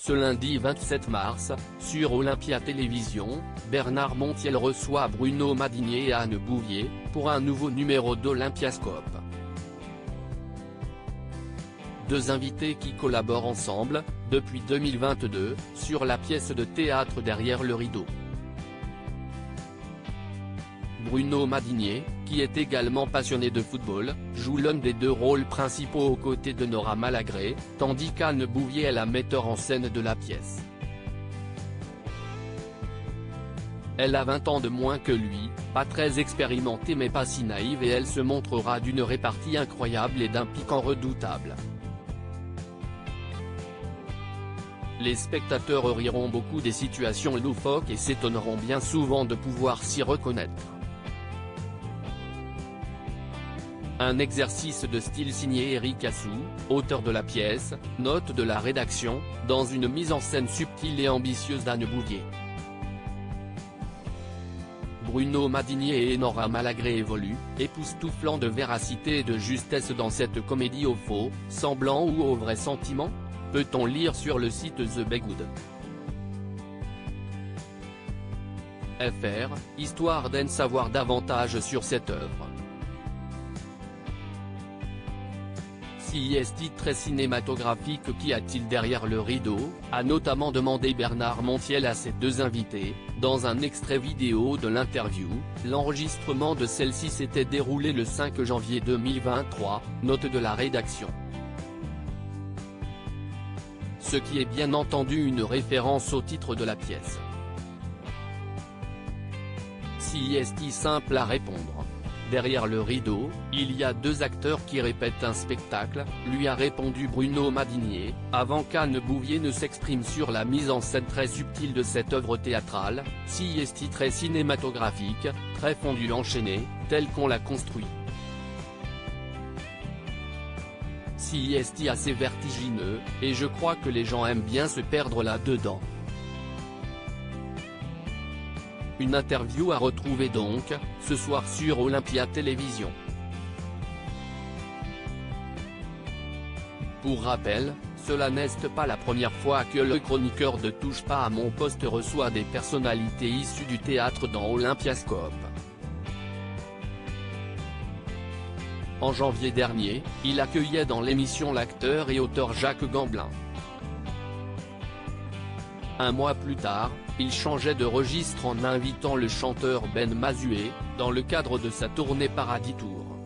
Ce lundi 27 mars, sur Olympia Télévision, Bernard Montiel reçoit Bruno Madinier et Anne Bouvier, pour un nouveau numéro d'Olympiascope. Deux invités qui collaborent ensemble, depuis 2022, sur la pièce de théâtre Derrière le rideau. Bruno Madinier, qui est également passionné de football, joue l'un des deux rôles principaux aux côtés de Nora Malagré, tandis qu'Anne Bouvier est la metteur en scène de la pièce. Elle a 20 ans de moins que lui, pas très expérimentée mais pas si naïve, et elle se montrera d'une répartie incroyable et d'un piquant redoutable. Les spectateurs riront beaucoup des situations loufoques et s'étonneront bien souvent de pouvoir s'y reconnaître. Un exercice de style signé Éric Assou, auteur de la pièce, note de la rédaction, dans une mise en scène subtile et ambitieuse d'Anne Bouvier. Bruno Madinier et Nora Malagré évoluent, époustouflant de véracité et de justesse dans cette comédie au faux, semblant ou au vrai sentiment ? Peut-on lire sur le site The Begood. FR, histoire d'en savoir davantage sur cette œuvre. Si est très cinématographique, qu'y a-t-il derrière le rideau, a notamment demandé Bernard Montiel à ses deux invités, dans un extrait vidéo de l'interview. L'enregistrement de celle-ci s'était déroulé le 5 janvier 2023, note de la rédaction. Ce qui est bien entendu une référence au titre de la pièce. Si est simple à répondre. Derrière le rideau, il y a deux acteurs qui répètent un spectacle, lui a répondu Bruno Madinier, avant qu'Anne Bouvier ne s'exprime sur la mise en scène très subtile de cette œuvre théâtrale, si est très cinématographique, très fondue enchaînée, telle qu'on l'a construit. Si est assez vertigineux, et je crois que les gens aiment bien se perdre là-dedans. Une interview à retrouver donc, ce soir sur Olympia Télévision. Pour rappel, cela n'est pas la première fois que le chroniqueur de Touche pas à mon poste reçoit des personnalités issues du théâtre dans Olympiascope. En janvier dernier, il accueillait dans l'émission l'acteur et auteur Jacques Gamblin. Un mois plus tard, il changeait de registre en invitant le chanteur Ben Mazué, dans le cadre de sa tournée Paradis Tour.